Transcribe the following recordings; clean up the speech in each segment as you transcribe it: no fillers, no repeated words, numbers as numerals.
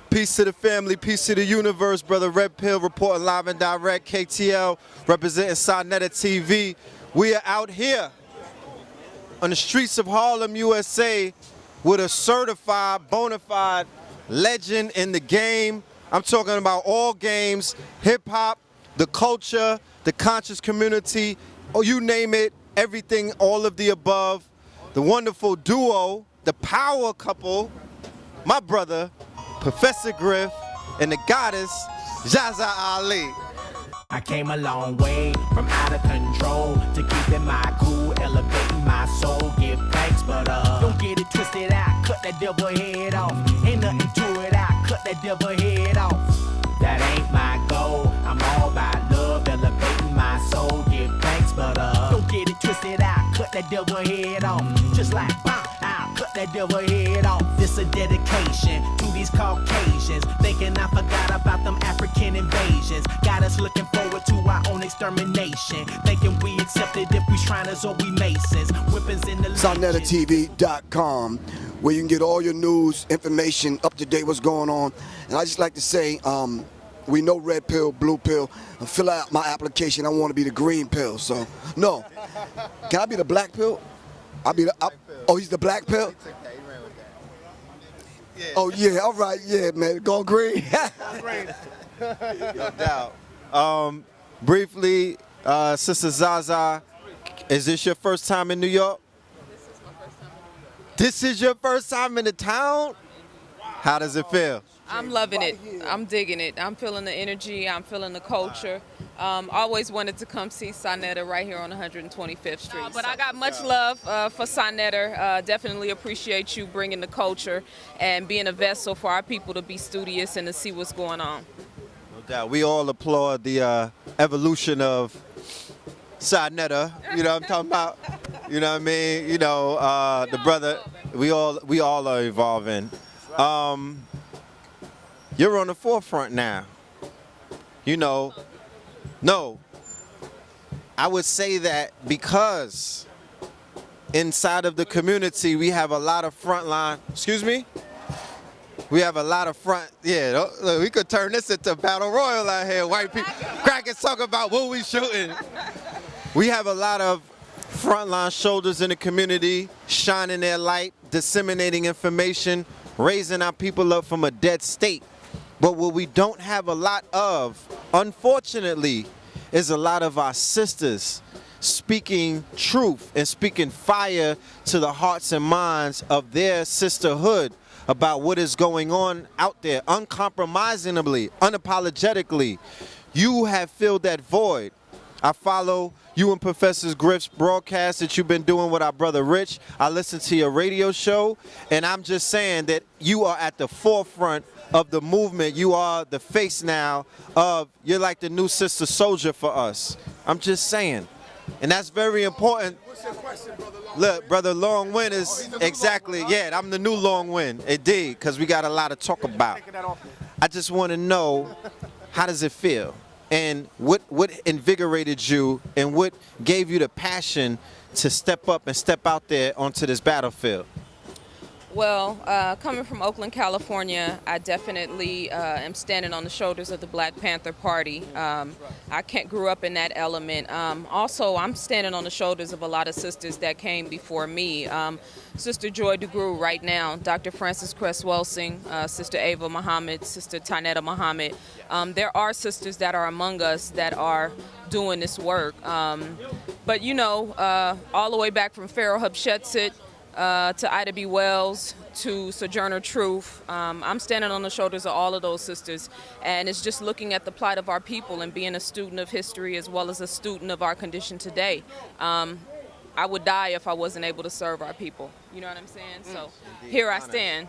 Peace to the family, peace to the universe, brother Red Pill reporting live and direct, KTL representing Sonetta TV. We are out here on the streets of Harlem, USA with a certified, bona fide legend in the game. I'm talking about all games, hip hop, the culture, the conscious community, oh, you name it, everything, all of the above. The wonderful duo, the power couple, my brother, Professor Griff, and the goddess, Zaza Ali. I came a long way from out of control to keeping my cool, elevating my soul. Give thanks, but don't get it twisted. I cut that devil head off. Ain't nothing to it. I cut that devil head off. That ain't my goal. I'm all about love, elevating my soul. Give thanks, but don't get it twisted. I cut that devil head off. Just like I cut that devil head off. This a dedication to these Caucasians, thinking I forgot about them African invasions. Got us looking forward to our own extermination, thinking we accepted if we Shriners or we Masons. Weapons in the SonettaTV.com, where you can get all your news, information, up to date what's going on. And I just like to say, we know red pill, blue pill. I fill out my application. I want to be the green pill. So no, can I be the black pill? I'll be the. Oh, he's the black pill. Oh yeah, all right, yeah, man, go green. No doubt. Briefly, Sister Zaza, is this your first time in New York? This is your first time in the town? How does it feel? I'm loving it. I'm digging it. I'm feeling the energy. I'm feeling the culture. Always wanted to come see Sonetta right here on 125th Street. But I got much love for Sonetta. Definitely appreciate you bringing the culture and being a vessel for our people to be studious and to see what's going on. No doubt. We all applaud the evolution of Sonetta. You know what I'm talking about? You know what I mean? You know, the brother. We all are evolving. You're on the forefront now. You know, no, I would say that because inside of the community we have a lot of frontline, excuse me? We have a lot of look, we could turn this into a battle royal out here. White people, crackers talk about what we shooting. We have a lot of frontline shoulders in the community, shining their light, disseminating information, raising our people up from a dead state. But what we don't have a lot of, unfortunately, is a lot of our sisters speaking truth and speaking fire to the hearts and minds of their sisterhood about what is going on out there, uncompromisingly, unapologetically. You have filled that void. I follow you and Professor Griff's broadcast that you've been doing with our brother Rich. I listen to your radio show, and I'm just saying that you are at the forefront of the movement. You are the face now of, you're like the new Sister Soldier for us. I'm just saying. And that's very important. What's your question, brother Long? Look, brother Long Wind is exactly, yeah, I'm the new Long Wind. Indeed, because we got a lot to talk about. I just want to know, how does it feel? And what invigorated you and what gave you the passion to step up and step out there onto this battlefield? Well, coming from Oakland, California, I definitely am standing on the shoulders of the Black Panther Party. I grew up in that element. Also, I'm standing on the shoulders of a lot of sisters that came before me. Sister Joy DeGruy right now, Dr. Frances Cress Welsing, Sister Ava Muhammad, Sister Tanetta Muhammad. There are sisters that are among us that are doing this work. But you know, all the way back from Pharaoh Hatshepsut, to Ida B. Wells, to Sojourner Truth. I'm standing on the shoulders of all of those sisters, and it's just looking at the plight of our people and being a student of history as well as a student of our condition today. I would die if I wasn't able to serve our people. You know what I'm saying? So here I stand.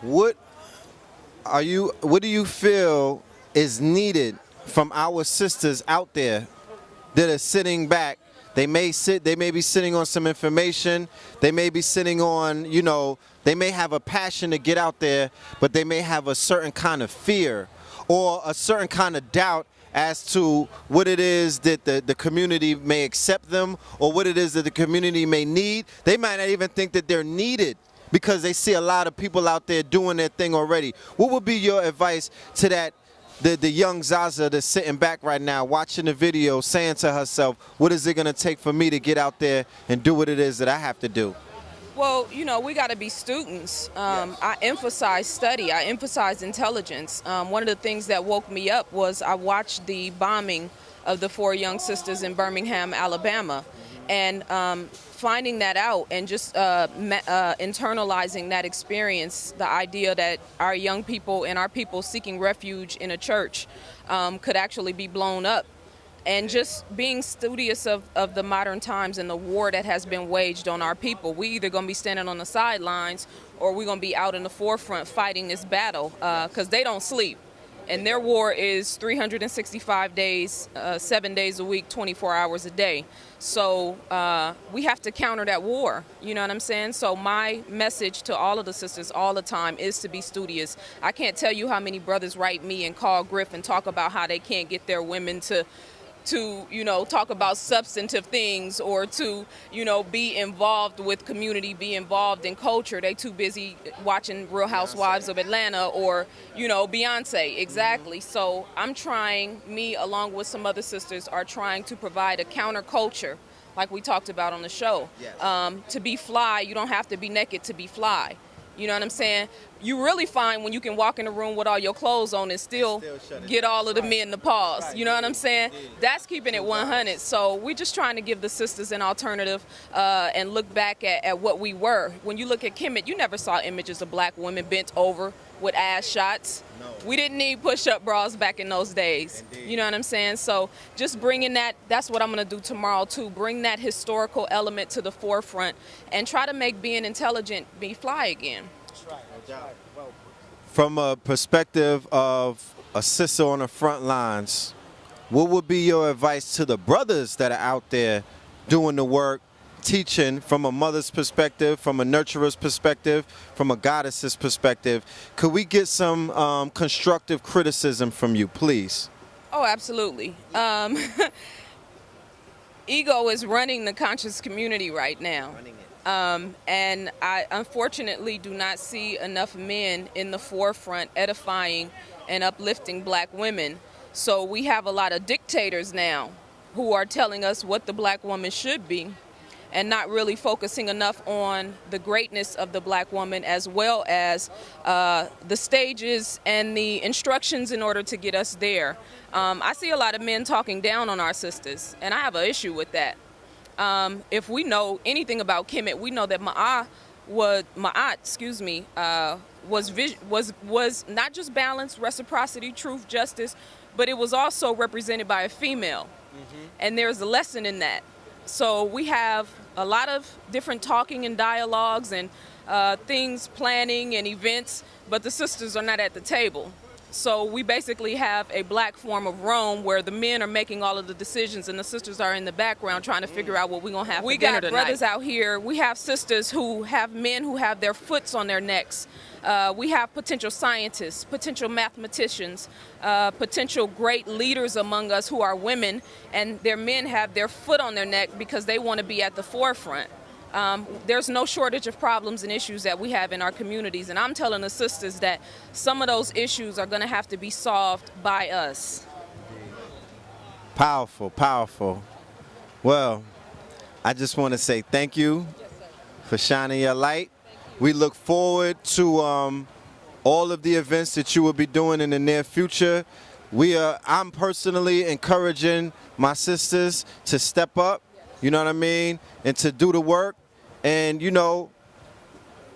What do you feel is needed from our sisters out there that are sitting back? They may be sitting on some information. They may be sitting on, you know, they may have a passion to get out there, but they may have a certain kind of fear or a certain kind of doubt as to what it is that the community may accept them or what it is that the community may need. They might not even think that they're needed because they see a lot of people out there doing their thing already. What would be your advice to that, the young Zaza that's sitting back right now watching the video, saying to herself, what is it going to take for me to get out there and do what it is that I have to do? Well, you know, we got to be students. I emphasize study. I emphasize intelligence. One of the things that woke me up was I watched the bombing of the 4 young sisters in Birmingham, Alabama, and finding that out and just internalizing that experience, the idea that our young people and our people seeking refuge in a church could actually be blown up. And just being studious of the modern times and the war that has been waged on our people. We either going to be standing on the sidelines or we're going to be out in the forefront fighting this battle because they don't sleep. And their war is 365 days, 7 days a week, 24 hours a day. So we have to counter that war, you know what I'm saying? So my message to all of the sisters all the time is to be studious. I can't tell you how many brothers write me and call Griff and talk about how they can't get their women to you know, talk about substantive things or to, you know, be involved with community, be involved in culture. They too busy watching Real Housewives of Atlanta or, you know, Beyonce. Exactly. So I'm trying, me along with some other sisters are trying to provide a counterculture, like we talked about on the show. To be fly, you don't have to be naked to be fly. You know what I'm saying? You really find when you can walk in a room with all your clothes on and still get all of the men to pause. You know what I'm saying? That's keeping it 100. So we're just trying to give the sisters an alternative and look back at what we were. When you look at Kemet, you never saw images of black women bent over with ass shots. No. We didn't need push-up bras back in those days. Indeed. You know what I'm saying? So just bringing that's what I'm going to do tomorrow too. Bring that historical element to the forefront and try to make being intelligent be fly again. That's right. No doubt. Well, from a perspective of a sister on the front lines, what would be your advice to the brothers that are out there doing the work, teaching from a mother's perspective, from a nurturer's perspective, from a goddess's perspective? Could we get some constructive criticism from you, please? Oh, absolutely. Ego is running the conscious community right now. And I unfortunately do not see enough men in the forefront edifying and uplifting black women. So we have a lot of dictators now who are telling us what the black woman should be, and not really focusing enough on the greatness of the black woman as well as the stages and the instructions in order to get us there. I see a lot of men talking down on our sisters, and I have an issue with that. If we know anything about Kemet, we know that Ma'at was not just balance, reciprocity, truth, justice, but it was also represented by a female. And there's a lesson in that. So we have a lot of different talking and dialogues and things, planning and events, but the sisters are not at the table. So we basically have a black form of Rome where the men are making all of the decisions and the sisters are in the background trying to figure out what we're going to have for dinner tonight. We got brothers out here. We have sisters who have men who have their foots on their necks. We have potential scientists, potential mathematicians, potential great leaders among us who are women, and their men have their foot on their neck because they want to be at the forefront. There's no shortage of problems and issues that we have in our communities, and I'm telling the sisters that some of those issues are going to have to be solved by us. Powerful, powerful. Well, I just want to say thank you for shining your light. We look forward to all of the events that you will be doing in the near future. I'm personally encouraging my sisters to step up, you know what I mean, and to do the work and, you know,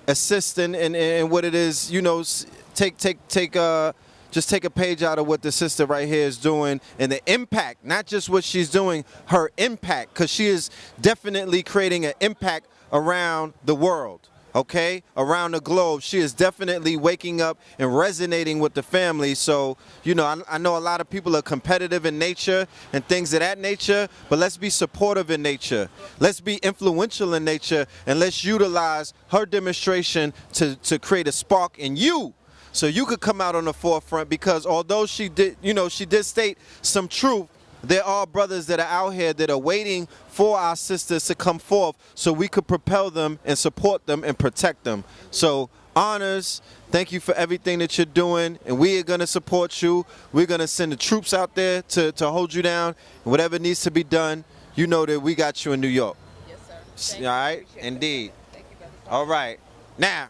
assist in what it is, you know, just take a page out of what the sister right here is doing and the impact, not just what she's doing, her impact, because she is definitely creating an impact around the world. Okay, around the globe. She is definitely waking up and resonating with the family. So, you know, I know a lot of people are competitive in nature and things of that nature, but let's be supportive in nature. Let's be influential in nature, and let's utilize her demonstration to create a spark in you so you could come out on the forefront, because although she did, you know, she did state some truth, there are brothers that are out here that are waiting for our sisters to come forth so we could propel them and support them and protect them. So honors, thank you for everything that you're doing, and we are going to support you. We're going to send the troops out there to hold you down. Whatever needs to be done, you know that we got you in New York. Yes, sir. Thank All you. right? Appreciate it. Indeed. Thank you, brother. All right. Now,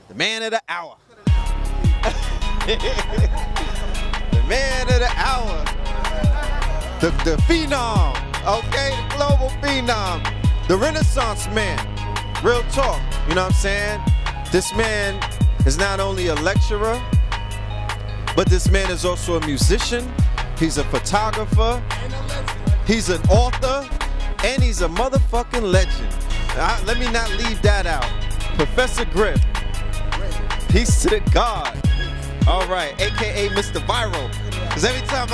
the man of the hour. The man of the hour. The phenom. Okay? The global phenom. The Renaissance man. Real talk. You know what I'm saying? This man is not only a lecturer, but this man is also a musician. He's a photographer. He's an author. And he's a motherfucking legend. Let me not leave that out. Professor Griff. Peace to the God. All right, AKA Mr. Viral. Because every time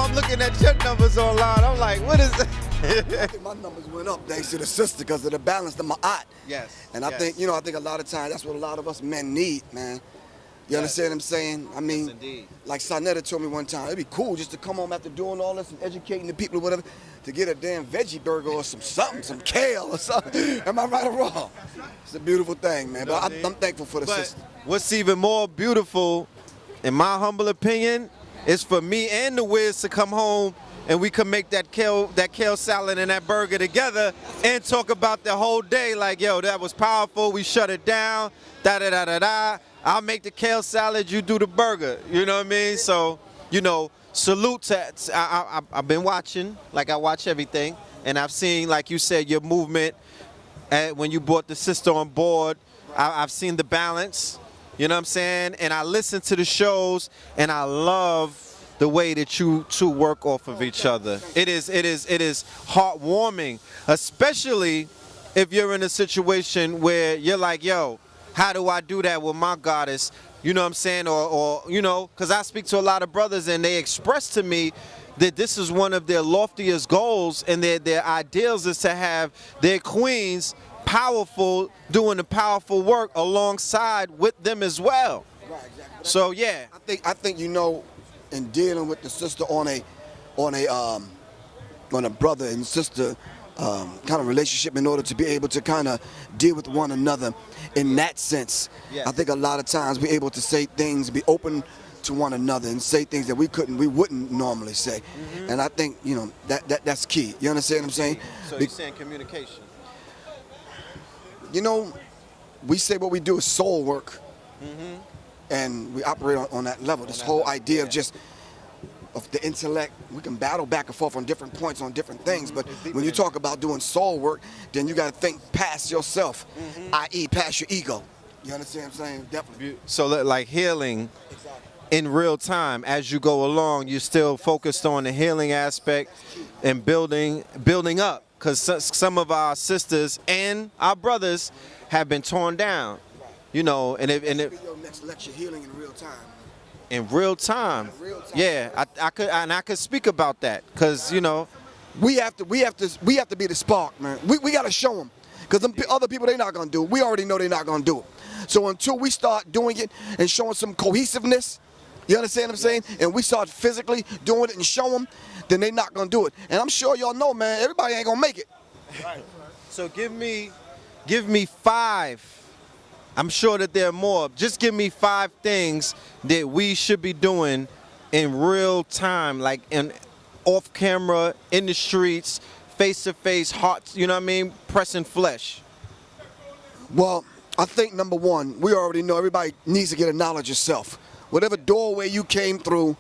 I'm looking at your numbers online, I'm like, what is it? I think my numbers went up thanks to the sister because of the balance of my art. Yes. And I think, I think a lot of times that's what a lot of us men need, man. You understand what I'm saying? I mean, indeed. like Sonetta told me one time, it'd be cool just to come home after doing all this and educating the people or whatever, to get a damn veggie burger or some kale or something. Am I right or wrong? It's a beautiful thing, man. But I'm thankful for the sister. What's even more beautiful, in my humble opinion, is for me and the Wiz to come home and we can make that kale salad and that burger together and talk about the whole day like, yo, that was powerful. We shut it down. Da-da-da-da-da. I'll make the kale salad, you do the burger. You know what I mean? So, salute to, I've been watching, like I watch everything, and I've seen, like you said, your movement when you brought the sister on board. I've seen the balance, you know what I'm saying? And I listen to the shows, and I love the way that you two work off of each other. It is heartwarming, especially if you're in a situation where you're like, yo, how do I do that with my goddess? You know what I'm saying? Or because I speak to a lot of brothers and they express to me that this is one of their loftiest goals and their ideals is to have their queens powerful, doing the powerful work alongside with them as well. Right, exactly. So yeah. I think in dealing with the sister on a brother and sister kind of relationship, in order to be able to kind of deal with one another in that sense. Yes. I think a lot of times we're able to say things, be open to one another and say things that we wouldn't normally say. Mm-hmm. And I think, that's key. You understand what I'm saying? So you're saying communication. We say what we do is soul work. Mm-hmm. And we operate on that level. This whole idea of the intellect, we can battle back and forth on different points on different things, but when you talk about doing soul work, then you got to think past yourself, i.e. past your ego. You understand what I'm saying? Definitely. So like healing in real time, as you go along, you're still focused on the healing aspect and building up, because some of our sisters and our brothers have been torn down, and it Your next lecture, healing in real time. In real time. Yeah, I could speak about that, because we have to be the spark, man. We got to show them, because other people, they're not gonna do it. We already know they're not gonna do it. So until we start doing it and showing some cohesiveness, you understand what I'm saying? And we start physically doing it and show them, then they're not gonna do it. And I'm sure y'all know, man, everybody ain't gonna make it. Right. So give me 5. I'm sure that there are more. Just give me 5 things that we should be doing in real time, like off camera, in the streets, face to face, hearts, pressing flesh. Well, I think number one, we already know everybody needs to get a knowledge of self. Whatever doorway you came through,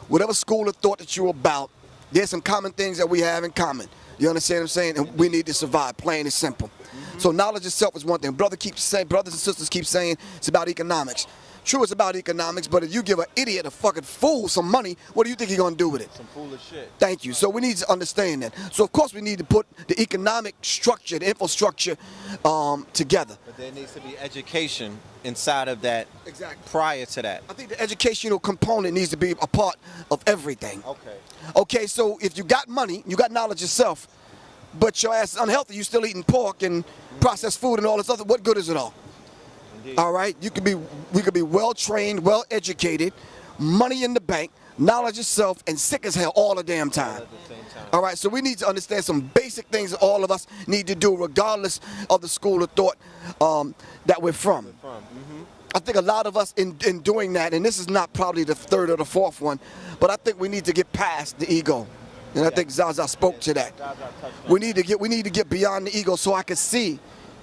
whatever school of thought that you're about, there's some common things that we have in common. You understand what I'm saying? And we need to survive, plain and simple. So knowledge of self is one thing. Brothers and sisters keep saying it's about economics. True, it's about economics, but if you give an idiot, a fucking fool, some money, what do you think he's gonna do with it? Some foolish shit. Thank you. So we need to understand that. So of course we need to put the economic structure, the infrastructure together. But there needs to be education inside of that. Exactly. Prior to that. I think the educational component needs to be a part of everything. Okay. Okay, so if you got money, you got knowledge of self, but your ass is unhealthy, you still eating pork and processed food and all this other, what good is it all? Indeed. All right, we could be well trained, well educated, money in the bank, knowledge of self, and sick as hell all the damn time. All right, so we need to understand some basic things that all of us need to do regardless of the school of thought that we're from. I think a lot of us in doing that, and this is not probably the third or the fourth one, but I think we need to get past the ego. And I think Zaza spoke to that. We need to get beyond the ego so I can see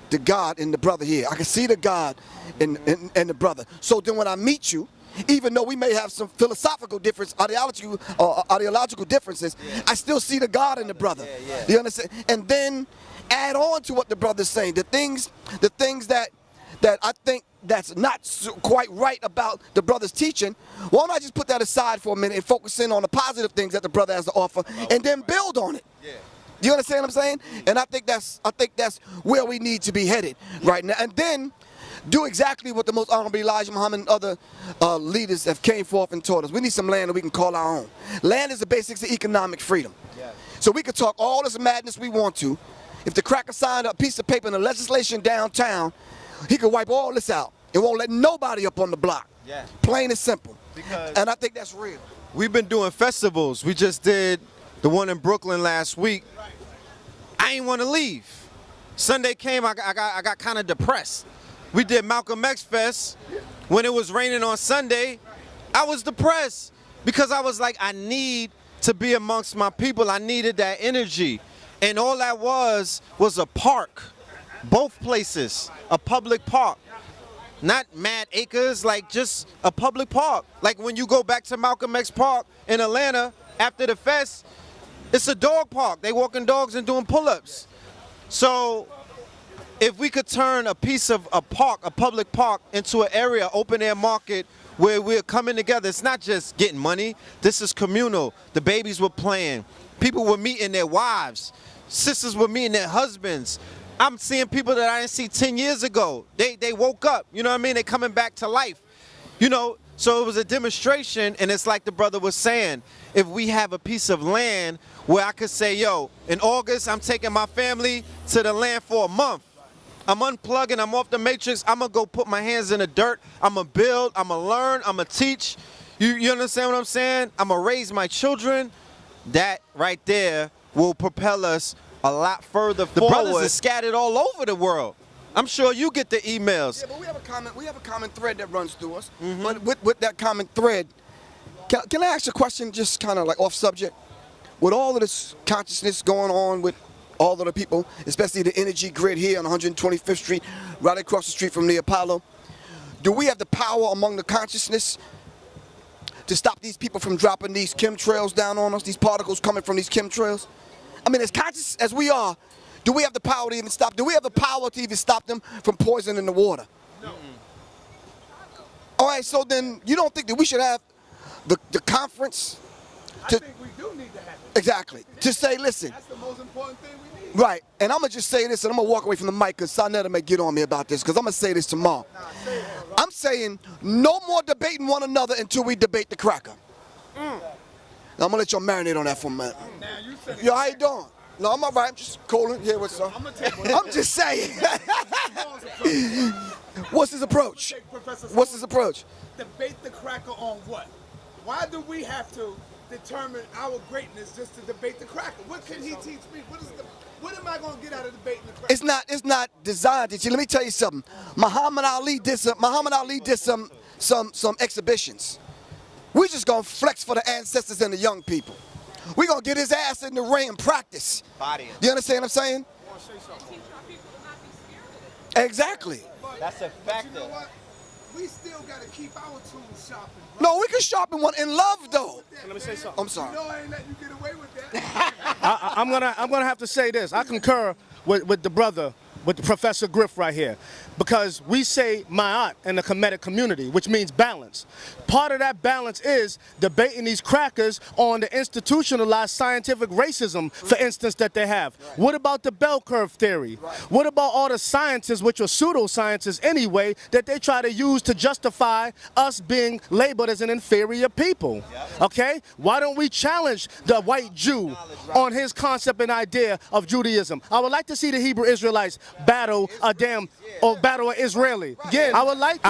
the God in the brother here. I can see the God in the brother. So then when I meet you, even though we may have some philosophical difference, ideological differences, I still see the God in the brother. You understand? And then add on to what the brother's saying. The things that I think that's not quite right about the brother's teaching, why don't I just put that aside for a minute and focus in on the positive things that the brother has to offer and then build on it. Do you understand what I'm saying? And I think that's where we need to be headed right now. And then do exactly what the most honorable Elijah Muhammad and other leaders have came forth and taught us. We need some land that we can call our own. Land is the basics of economic freedom. So we can talk all this madness we want to. If the cracker signed a piece of paper in the legislation downtown, he could wipe all this out. It won't let nobody up on the block. Plain and simple. And I think that's real. We've been doing festivals. We just did the one in Brooklyn last week. I ain't want to leave. Sunday came, I got kind of depressed. We did Malcolm X Fest. When it was raining on Sunday, I was depressed because I was like, I need to be amongst my people. I needed that energy. And all that was a park. Both places, a public park. Not mad acres, like just a public park. Like when you go back to Malcolm X Park in Atlanta after the fest, it's a dog park. They walking dogs and doing pull-ups. So if we could turn a piece of a park, a public park, into an area, open air market, where we're coming together, it's not just getting money. This is communal. The babies were playing. People were meeting their wives. Sisters were meeting their husbands. I'm seeing people that I didn't see 10 years ago. They woke up, you know what I mean? They're coming back to life. You know, so it was a demonstration, and it's like the brother was saying, if we have a piece of land where I could say, yo, in August, I'm taking my family to the land for a month. I'm unplugging, I'm off the matrix, I'm gonna go put my hands in the dirt, I'm gonna build, I'm gonna learn, I'm gonna teach. You understand what I'm saying? I'm gonna raise my children. That right there will propel us a lot further forward. The brothers are scattered all over the world. I'm sure you get the emails. Yeah, but we have a common thread that runs through us. But with that common thread, can I ask a question just kind of like off subject? With all of this consciousness going on with all of the people, especially the energy grid here on 125th Street, right across the street from the Apollo, do we have the power among the consciousness to stop these people from dropping these chemtrails down on us, these particles coming from these chemtrails? I mean, as conscious as we are, do we have the power to even stop? Do we have the power to even stop them from poisoning the water? No. All right, so then you don't think that we should have the conference? I think we do need to have it. Exactly. To say, listen. That's the most important thing we need. Right. And I'm going to just say this, and I'm going to walk away from the mic because Sanetta may get on me about this because I'm going to say this tomorrow. I'm saying no more debating one another until we debate the cracker. Now, I'm going to let y'all marinate on that for a minute. Yo, how you doing? No, I'm all right. I'm just calling. Yeah, what's up? I'm just saying. What's his approach? What's his approach? Debate the cracker on what? Why do we have to determine our greatness just to debate the cracker? What can he teach me? What am I going to get out of debating the cracker? It's not designed to teach you. Let me tell you something. Muhammad Ali did some exhibitions. We're just going to flex for the ancestors and the young people. We're going to get his ass in the ring and practice. You understand what I'm saying? Exactly. That's a factor. You know what? We still got to keep our tools sharpened. No, we can sharpen one in love, though. Let me say something. I'm sorry. You know I ain't letting you get away with that. I'm gonna have to say this. I concur with the brother, with the Professor Griff right here, because we say ma'at in the Kemetic community, which means balance. Part of that balance is debating these crackers on the institutionalized scientific racism, for instance, that they have. What about the bell curve theory? What about all the sciences, which are pseudosciences anyway, that they try to use to justify us being labeled as an inferior people? Okay? Why don't we challenge the white Jew on his concept and idea of Judaism? I would like to see the Hebrew Israelites battle a battle an Israeli. Again, I would like to,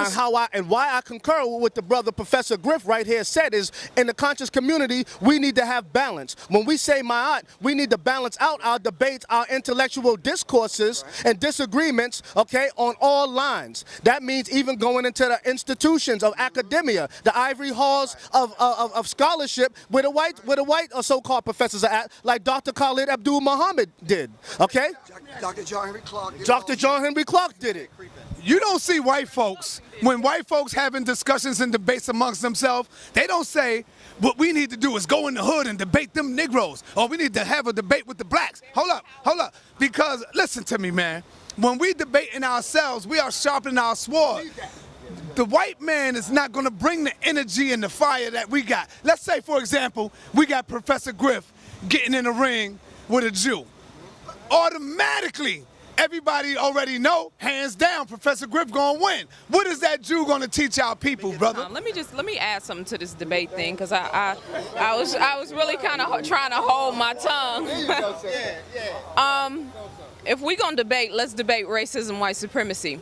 why I concur with what the brother Professor Griff right here said is, in the conscious community, we need to have balance. When we say ma'at, we need to balance out our debates, our intellectual discourses and disagreements, okay, on all lines. That means even going into the institutions of academia, the ivory halls of scholarship where the white so-called professors are at, like Dr. Khalid Abdul Muhammad did, okay? Dr. John Henry Clark did it. Dr. John Henry Clark did it. You don't see white folks, when white folks having discussions and debates amongst themselves, they don't say, what we need to do is go in the hood and debate them Negroes, or we need to have a debate with the blacks. Hold up. Because, listen to me, man. When we debating ourselves, we are sharpening our sword. The white man is not going to bring the energy and the fire that we got. Let's say, for example, we got Professor Griff getting in the ring with a Jew. Automatically, everybody already know, hands down, Professor Griff gonna win. What is that Jew gonna teach our people, brother? Let me add something to this debate thing, because I was really kind of trying to hold my tongue. If we gonna debate, let's debate racism, white supremacy.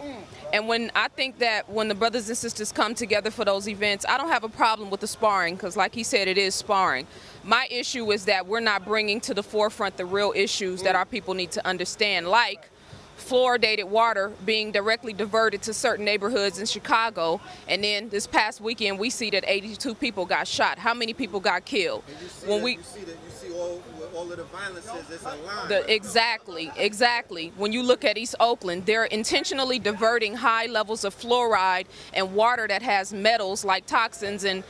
And when the brothers and sisters come together for those events, I don't have a problem with the sparring, because like he said, it is sparring. My issue is that we're not bringing to the forefront the real issues that our people need to understand, like fluoridated water being directly diverted to certain neighborhoods in Chicago, and then this past weekend we see that 82 people got shot. How many people got killed? You see all of the violences, it's a line. Exactly. When you look at East Oakland, they're intentionally diverting high levels of fluoride and water that has metals like toxins and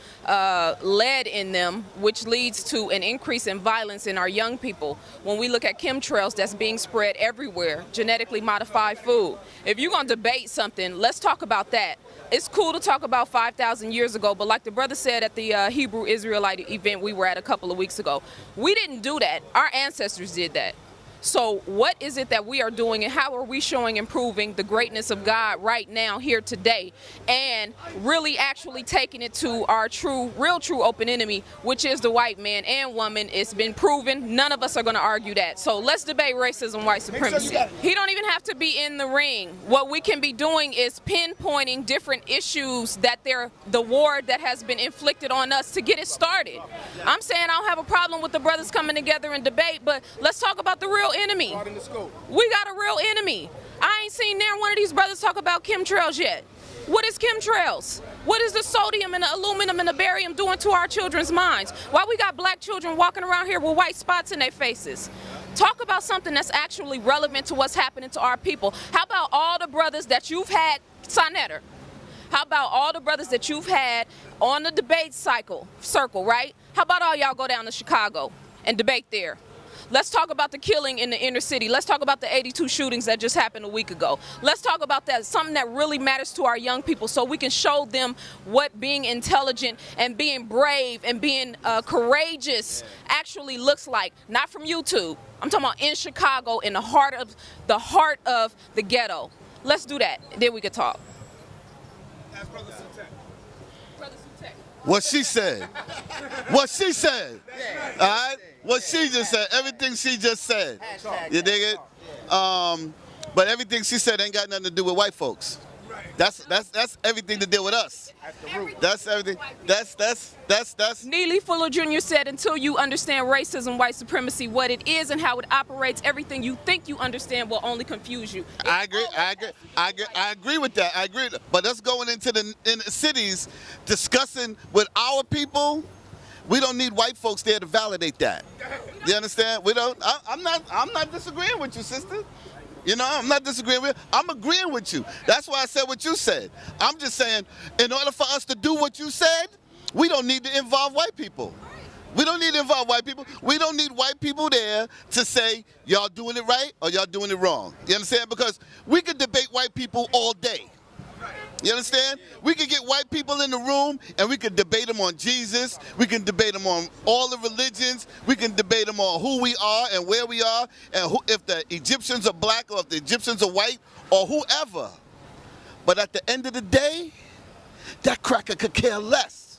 lead in them, which leads to an increase in violence in our young people. When we look at chemtrails that's being spread everywhere, genetically modified food. If you're going to debate something, let's talk about that. It's cool to talk about 5,000 years ago, but like the brother said at the Hebrew Israelite event we were at a couple of weeks ago, we didn't do that. Our ancestors did that. So what is it that we are doing, and how are we showing improving the greatness of God right now, here today, and really actually taking it to our real true open enemy, which is the white man and woman? It's been proven. None of us are going to argue that. So let's debate racism, white supremacy. He don't even have to be in the ring. What we can be doing is pinpointing different issues that the war that has been inflicted on us to get it started. I'm saying I don't have a problem with the brothers coming together and debate, but let's talk about the real enemy. We got a real enemy. I ain't seen near one of these brothers talk about chemtrails yet. What is chemtrails? What is the sodium and the aluminum and the barium doing to our children's minds? Why we got black children walking around here with white spots in their faces? Talk about something that's actually relevant to what's happening to our people. How about all the brothers that you've had, Sonetter? How about all the brothers that you've had on the debate circle, right? How about all y'all go down to Chicago and debate there? Let's talk about the killing in the inner city. Let's talk about the 82 shootings that just happened a week ago. Let's talk about that, something that really matters to our young people, so we can show them what being intelligent and being brave and being courageous actually looks like. Not from YouTube. I'm talking about in Chicago, in the heart of the ghetto. Let's do that. Then we could talk. What she said. What she said. All right? What she just said. Everything she just said. You dig it? But everything she said ain't got nothing to do with white folks. That's everything to deal with us. That's everything. That's. Neely Fuller Jr. said, until you understand racism, white supremacy, what it is and how it operates, everything you think you understand will only confuse you. I agree with that. I agree. But us going into the cities, discussing with our people, we don't need white folks there to validate that. You understand? We don't. I'm not disagreeing with you, sister. You know, I'm not disagreeing with you. I'm agreeing with you. That's why I said what you said. I'm just saying, in order for us to do what you said, we don't need to involve white people. We don't need to involve white people. We don't need white people there to say, y'all doing it right or y'all doing it wrong. You understand? Because we could debate white people all day. You understand? We could get white people in the room and we could debate them on Jesus. We can debate them on all the religions. We can debate them on who we are and where we are, and if the Egyptians are black or if the Egyptians are white or whoever. But at the end of the day, that cracker could care less.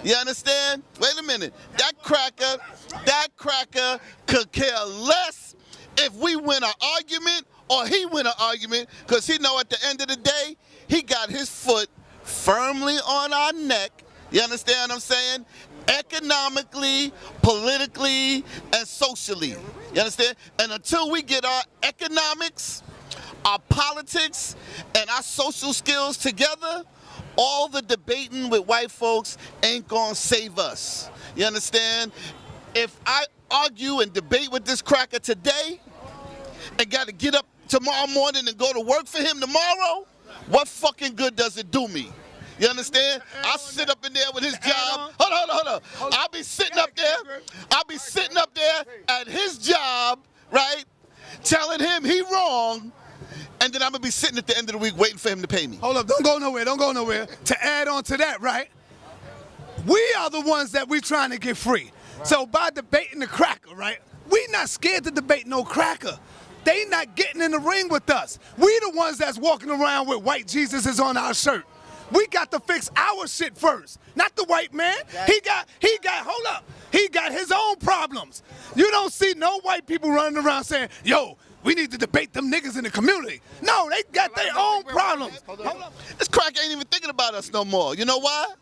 You understand? Wait a minute. That cracker could care less if we win an argument or he win an argument, because he know at the end of the day, he got his foot firmly on our neck. You understand what I'm saying? Economically, politically, and socially. You understand? And until we get our economics, our politics, and our social skills together, all the debating with white folks ain't gonna save us. You understand? If I argue and debate with this cracker today and gotta get up tomorrow morning and go to work for him tomorrow, what fucking good does it do me? You understand? I'll sit up in there with his job. Hold on. I'll be sitting up there at his job, right? Telling him he wrong. And then I'm going to be sitting at the end of the week waiting for him to pay me. Hold up, don't go nowhere. To add on to that, right? We are the ones that we trying to get free. Right. So by debating the cracker, right? We not scared to debate no cracker. They not getting in the ring with us. We the ones that's walking around with white Jesus is on our shirt. We got to fix our shit first, not the white man. He got his own problems. You don't see no white people running around saying, yo, we need to debate them niggas in the community. No, they got their own problems. This crack ain't even thinking about us no more. You know why?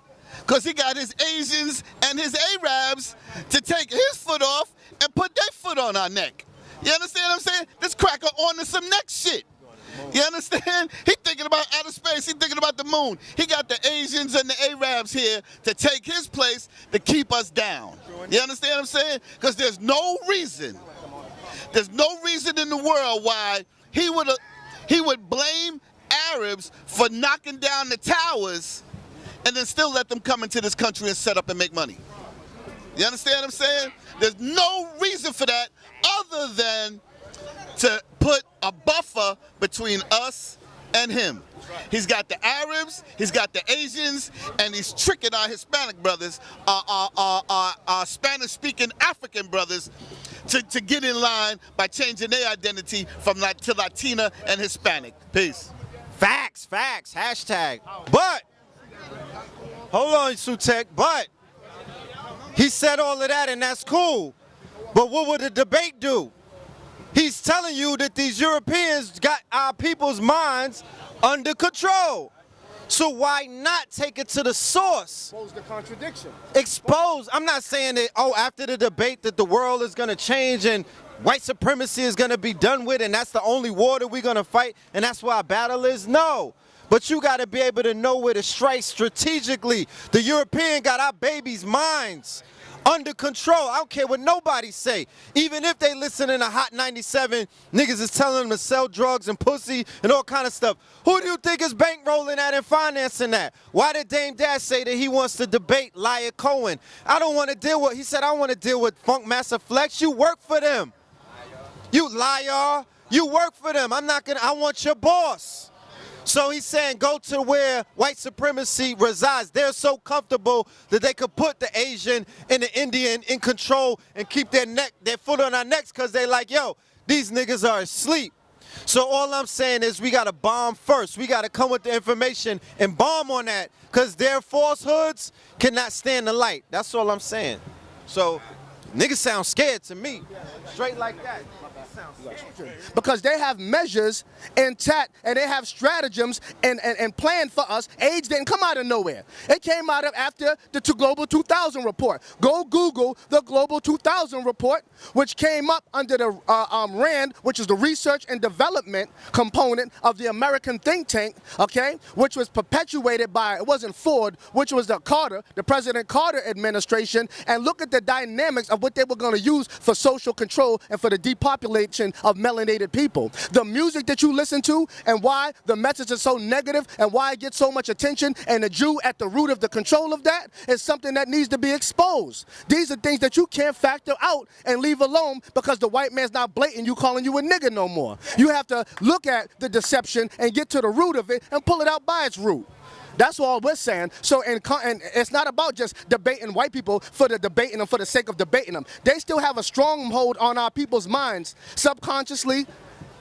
Because he got his Asians and his Arabs to take his foot off and put their foot on our neck. You understand what I'm saying? This cracker on to some next shit. You understand? He thinking about outer space. He thinking about the moon. He got the Asians and the Arabs here to take his place to keep us down. You understand what I'm saying? Because there's no reason in the world why he would blame Arabs for knocking down the towers and then still let them come into this country and set up and make money. You understand what I'm saying? There's no reason for that other than to put a buffer between us and him. He's got the Arabs, he's got the Asians, and he's tricking our Hispanic brothers, our Spanish-speaking African brothers, to get in line by changing their identity from to Latina and Hispanic. Peace. Facts, hashtag. But, hold on, Sutek, but he said all of that and that's cool. But what would the debate do? He's telling you that these Europeans got our people's minds under control. So why not take it to the source? Expose the contradiction. Expose. I'm not saying that, after the debate that the world is going to change and white supremacy is going to be done with and that's the only war that we're going to fight and that's why our battle is. No. But you got to be able to know where to strike strategically. The European got our babies' minds under control. I don't care what nobody say. Even if they listen in a Hot 97, niggas is telling them to sell drugs and pussy and all kind of stuff. Who do you think is bankrolling that and financing that? Why did Dame Dash say that he wants to debate Liar Cohen? I don't want to deal with, he said, I want to deal with Funk Master Flex. You work for them. You liar. You work for them. I want your boss. So he's saying go to where white supremacy resides. They're so comfortable that they could put the Asian and the Indian in control and keep their foot on our necks because they're like, yo, these niggas are asleep. So all I'm saying is we got to bomb first. We got to come with the information and bomb on that because their falsehoods cannot stand the light. That's all I'm saying. So niggas sound scared to me. Straight like that. Because they have measures intact and they have stratagems and planned for us. AIDS didn't come out of nowhere. It came out of after the Global 2000 report. Go Google the Global 2000 report, which came up under the RAND, which is the research and development component of the American think tank, okay, which was perpetuated by, it wasn't Ford, which was the President Carter administration, and look at the dynamics of what they were going to use for social control and for the depopulation of melanated people. The music that you listen to and why the message is so negative and why it gets so much attention and the Jew at the root of the control of that is something that needs to be exposed. These are things that you can't factor out and leave alone because the white man's not blatant you calling you a nigga no more. You have to look at the deception and get to the root of it and pull it out by its root. That's all we're saying. So, and it's not about just debating white people for the debating them for the sake of debating them. They still have a stronghold on our people's minds, subconsciously,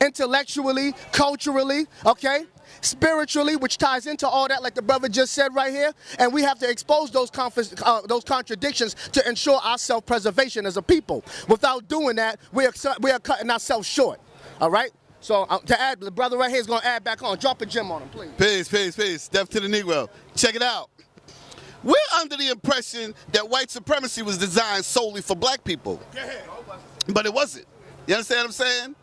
intellectually, culturally, okay? Spiritually, which ties into all that, like the brother just said right here. And we have to expose those contradictions to ensure our self-preservation as a people. Without doing that, we are cutting ourselves short. All right? So to add, the brother right here is gonna add back on. Drop a gem on him, please. Peace. Death to the Negro. Check it out. We're under the impression that white supremacy was designed solely for black people. But it wasn't. You understand what I'm saying?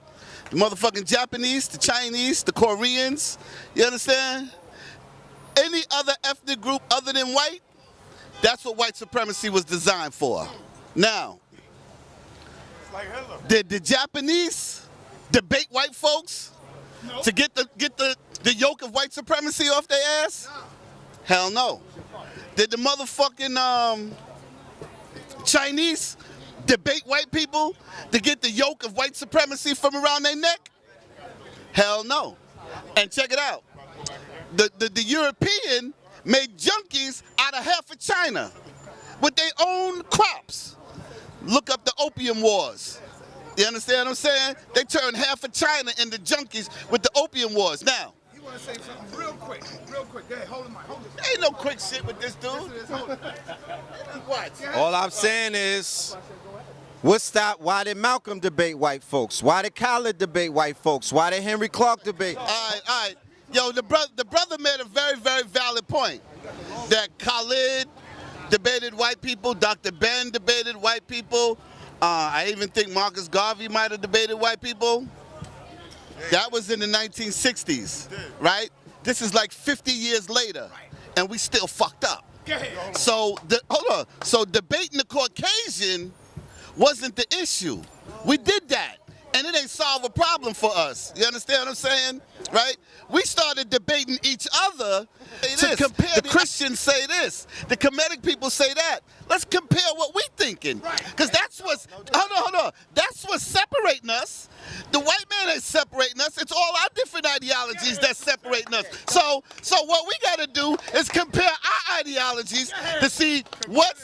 The motherfucking Japanese, the Chinese, the Koreans, you understand? Any other ethnic group other than white, that's what white supremacy was designed for. Now, did the Japanese debate white folks to get the yoke of white supremacy off their ass? Hell no. Did the motherfucking Chinese debate white people to get the yoke of white supremacy from around their neck? Hell no. And check it out. The European made junkies out of half of China with their own crops. Look up the Opium Wars. You understand what I'm saying? They turned half of China into junkies with the Opium Wars. Now, You want to say something real quick. Go ahead, hold the mic. there ain't no quick shit with this dude. What? All I'm saying is, why did Malcolm debate white folks? Why did Khaled debate white folks? Why did Henry Clark debate? All right. Yo, the brother made a very, very valid point. That Khalid debated white people, Dr. Ben debated white people. I even think Marcus Garvey might have debated white people. That was in the 1960s, right? This is like 50 years later, and we still fucked up. So, hold on. So debating the Caucasian wasn't the issue. We did that, and it ain't solve a problem for us. You understand what I'm saying? Right? We started debating each other to compare. The Christians say this. The Kemetic people say that. Let's compare what we thinking. Because that's what's, hold on. That's what's separating us. The white man ain't separating us. It's all our different ideologies that's separating us. So what we got to do is compare our ideologies to see what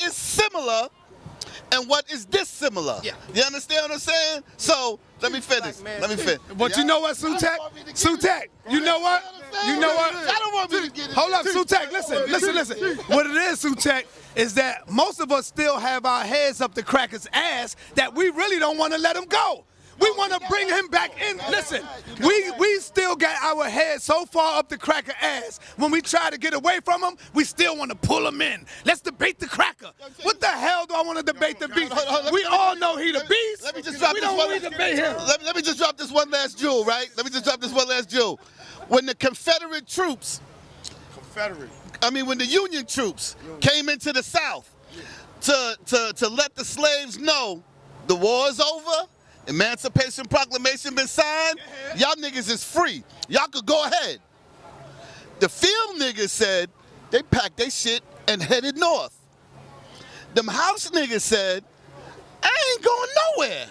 is similar and what is dissimilar. You understand what I'm saying? So let me finish. But you know what, Sutek? You know what? I don't want me to get it. Hold up, Sutek, listen. What it is, Sutek, is that most of us still have our heads up the cracker's ass that we really don't want to let him go. We want to bring him back in. Listen, we still got our heads so far up the cracker ass. When we try to get away from him, we still want to pull him in. Let's debate the cracker. What the hell do I want to debate the beast? We all know he the beast. Let me just drop Let me just drop this one last jewel, right? When the Confederate troops, when the Union troops came into the South to let the slaves know the war is over, Emancipation Proclamation been signed, y'all niggas is free. Y'all could go ahead. The field niggas said they packed their shit and headed north. Them house niggas said, I ain't going nowhere.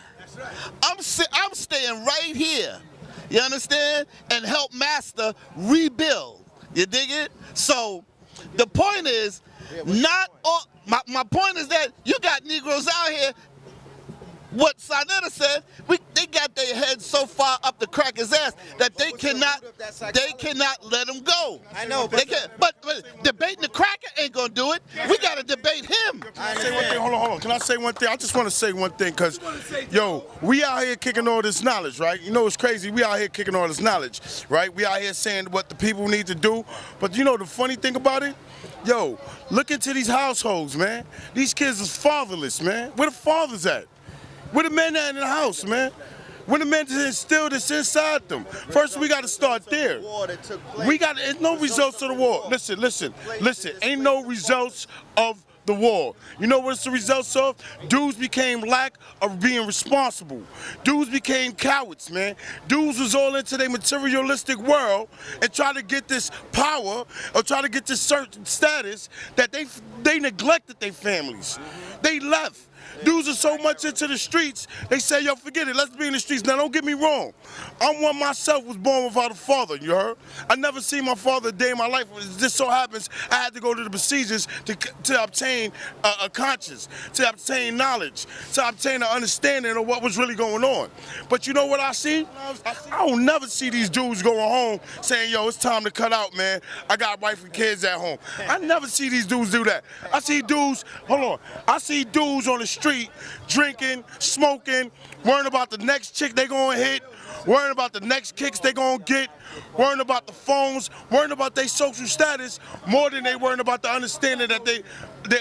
I'm staying right here. You understand? And help master rebuild. You dig it? So the point is, my point is that you got Negroes out here. What Sinetta said, they got their heads so far up the cracker's ass that they cannot let them go. I know, but debating the cracker ain't gonna do it. We gotta debate him. Hold on. Can I say one thing? I just want to say one thing, because, yo, we out here kicking all this knowledge, right? You know it's crazy. We out here kicking all this knowledge, right? We out here saying what the people need to do. But you know the funny thing about it? Yo, look into these households, man. These kids is fatherless, man. Where the fathers at? Where the men at in the house, man? Where the men to instill this inside them? First, we got to start there. Ain't no results of the war. Listen. Ain't no results of the war. You know what's the results of? Dudes became lack of being responsible. Dudes became cowards, man. Dudes was all into their materialistic world and try to get this power or try to get this certain status that they neglected their families. They left. Dudes are so much into the streets, they say, yo, forget it, let's be in the streets. Now, don't get me wrong. I'm one myself was born without a father, you heard? I never seen my father a day in my life. It just so happens I had to go to the procedures to obtain a conscience, to obtain knowledge, to obtain an understanding of what was really going on. But you know what I see? I don't never see these dudes going home saying, yo, it's time to cut out, man. I got wife and kids at home. I never see these dudes do that. I see dudes on the street drinking, smoking, worrying about the next chick they gonna hit, worrying about the next kicks they gonna get, worrying about the phones, worrying about their social status more than they worrying about the understanding that they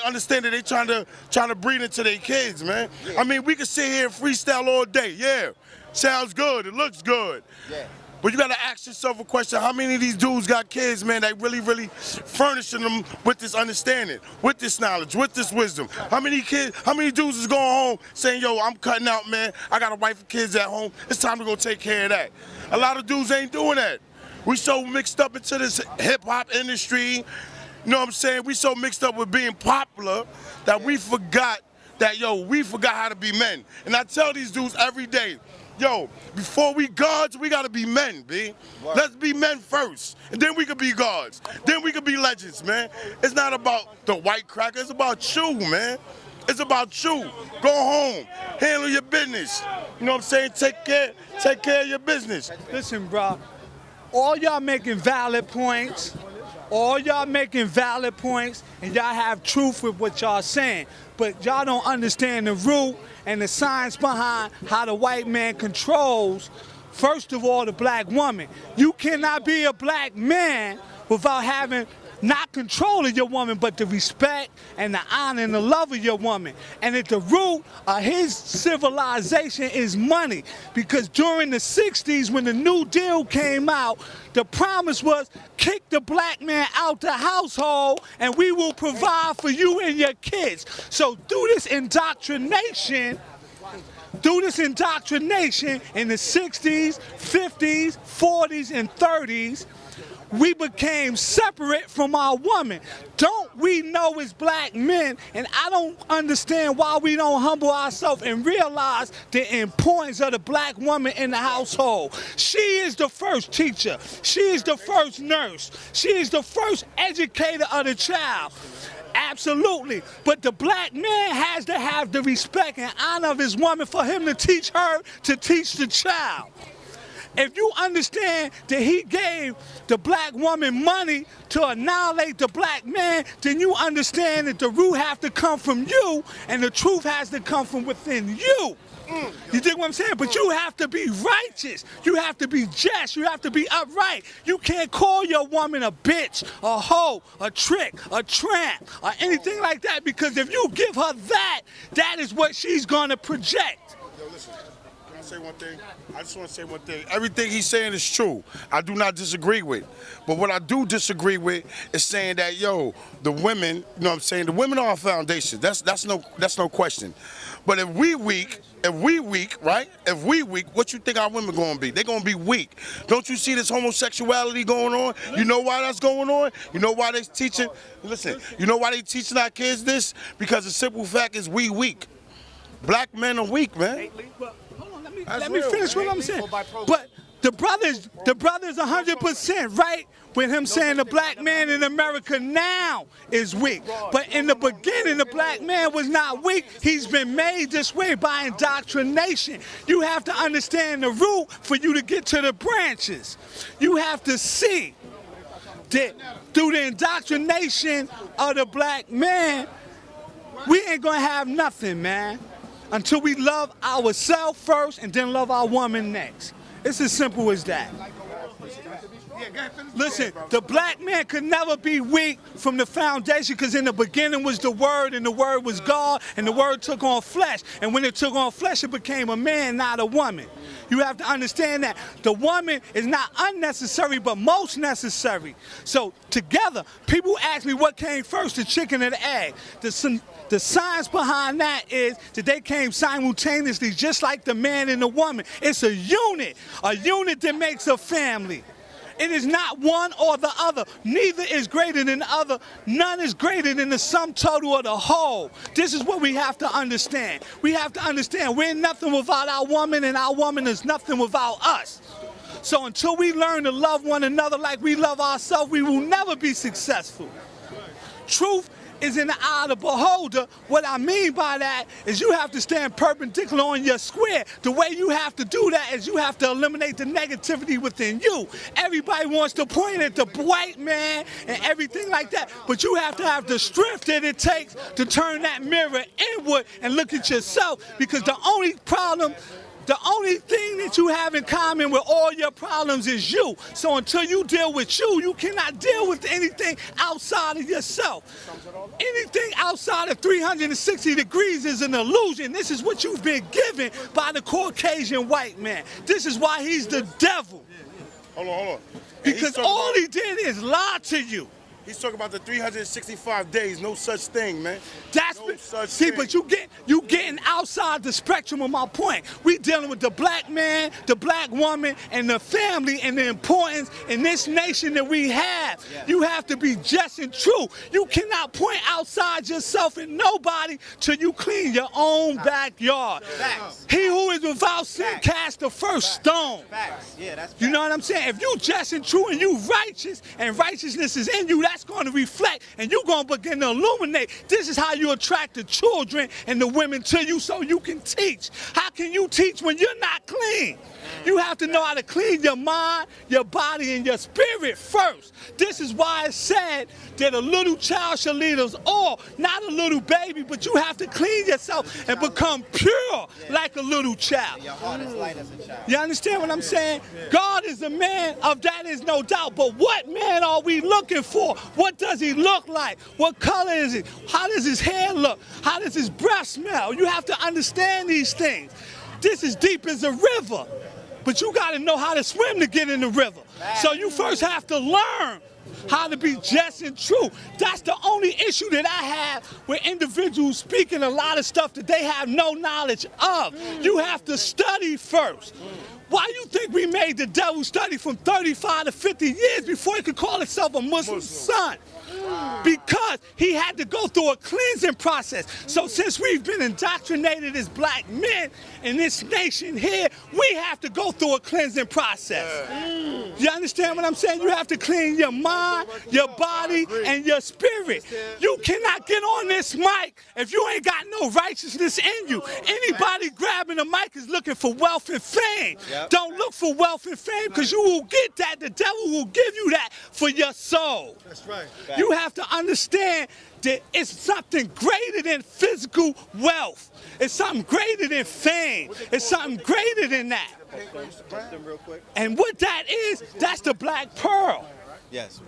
understand that they trying to breed into their kids, man. I mean, we can sit here and freestyle all day. Yeah, sounds good. It looks good. Yeah. But you gotta ask yourself a question: how many of these dudes got kids, man, that really furnishing them with this understanding, with this knowledge, with this wisdom? How many dudes is going home saying, yo, I'm cutting out, man, I got a wife and kids at home, it's time to go take care of that? A lot of dudes ain't doing that. We so mixed up into this hip-hop industry, you know what I'm saying? We so mixed up with being popular that we forgot that, yo, we forgot how to be men. And I tell these dudes every day, yo, before we gods, we gotta be men, B. Let's be men first, and then we can be gods. Then we can be legends, man. It's not about the white cracker, it's about you, man. It's about you. Go home, handle your business. You know what I'm saying? Take care of your business. Listen, bro, all y'all making valid points. All y'all making valid points, and y'all have truth with what y'all saying. But y'all don't understand the root and the science behind how the white man controls, first of all, the black woman. You cannot be a black man without having not controlling your woman, but the respect and the honor and the love of your woman. And at the root of his civilization is money. Because during the 60s, when the New Deal came out, the promise was kick the black man out the household and we will provide for you and your kids. So through this indoctrination in the 60s, 50s, 40s, and 30s, we became separate from our woman. Don't we know as black men, and I don't understand why we don't humble ourselves and realize the importance of the black woman in the household. She is the first teacher. She is the first nurse. She is the first educator of the child. Absolutely. But the black man has to have the respect and honor of his woman for him to teach her to teach the child. If you understand that he gave the black woman money to annihilate the black man, then you understand that the root has to come from you and the truth has to come from within you. You dig what I'm saying? But you have to be righteous. You have to be just. You have to be upright. You can't call your woman a bitch, a hoe, a trick, a tramp, or anything like that, because if you give her that, that is what she's going to project. Yo, listen. Say one thing. I just want to say one thing. Everything he's saying is true. I do not disagree with. But what I do disagree with is saying that, yo, the women, you know what I'm saying, the women are our foundation. That's no question. But if we weak, right? If we weak, what you think our women gonna be? They're gonna be weak. Don't you see this homosexuality going on? You know why that's going on? You know why they teaching? Listen, you know why they teaching our kids this? Because the simple fact is we weak. Black men are weak, man. Let me finish what I'm saying. But the brother's 100% right with him saying the black man in America now is weak. But in the beginning, the black man was not weak. He's been made this way by indoctrination. You have to understand the root for you to get to the branches. You have to see that through the indoctrination of the black man, we ain't gonna have nothing, man, until we love ourselves first and then love our woman next. It's as simple as that. Listen, the black man could never be weak from the foundation, because in the beginning was the Word, and the Word was God, and the Word took on flesh. And when it took on flesh, it became a man, not a woman. You have to understand that the woman is not unnecessary, but most necessary. So together, people ask me what came first, the chicken or the egg. The science behind that is that they came simultaneously, just like the man and the woman. It's a unit that makes a family. It is not one or the other. Neither is greater than the other. None is greater than the sum total of the whole. This is what we have to understand. We have to understand we're nothing without our woman, and our woman is nothing without us. So until we learn to love one another like we love ourselves, we will never be successful. Truth is in the eye of the beholder. What I mean by that is you have to stand perpendicular on your square. The way you have to do that is you have to eliminate the negativity within you. Everybody wants to point at the white man and everything like that, but you have to have the strength that it takes to turn that mirror inward and look at yourself, because the only problem The only thing that you have in common with all your problems is you. So until you deal with you, you cannot deal with anything outside of yourself. Anything outside of 360 degrees is an illusion. This is what you've been given by the Caucasian white man. This is why he's the devil. Hold on. Because all he did is lie to you. He's talking about the 365 days, no such thing, man. That's no such see, thing. but you getting outside the spectrum of my point. We dealing with the black man, the black woman, and the family, and the importance in this nation that we have. You have to be just and true. You cannot point outside yourself and nobody till you clean your own backyard. He who is without sin cast the first stone. You know what I'm saying? If you just and true and you righteous, and righteousness is in you, that's going to reflect, and you're going to begin to illuminate. This is how you attract the children and the women to you so you can teach. How can you teach when you're not clean? You have to know how to clean your mind, your body, and your spirit first. This is why it's said that a little child shall lead us all, not a little baby, but you have to clean yourself and become pure like a little child. Your heart is light as a child. You understand what I'm saying? God is a man, of that is no doubt, but what man are we looking for? What does he look like? What color is he? How does his hair look? How does his breath smell? You have to understand these things. This is deep as a river, but you got to know how to swim to get in the river. So you first have to learn how to be just and true. That's the only issue that I have with individuals speaking a lot of stuff that they have no knowledge of. You have to study first. Why do you think we made the devil study from 35 to 50 years before he could call himself a Muslim son? Because he had to go through a cleansing process. So since we've been indoctrinated as black men in this nation here, we have to go through a cleansing process. You understand what I'm saying? You have to clean your mind, your body, and your spirit. You cannot get on this mic if you ain't got no righteousness in you. Anybody grabbing a mic is looking for wealth and fame. Don't look for wealth and fame, because you will get that. The devil will give you that for your soul. That's right. You have to understand that it's something greater than physical wealth. It's something greater than fame. It's something greater than that. And what that is, that's the black pearl. Yes.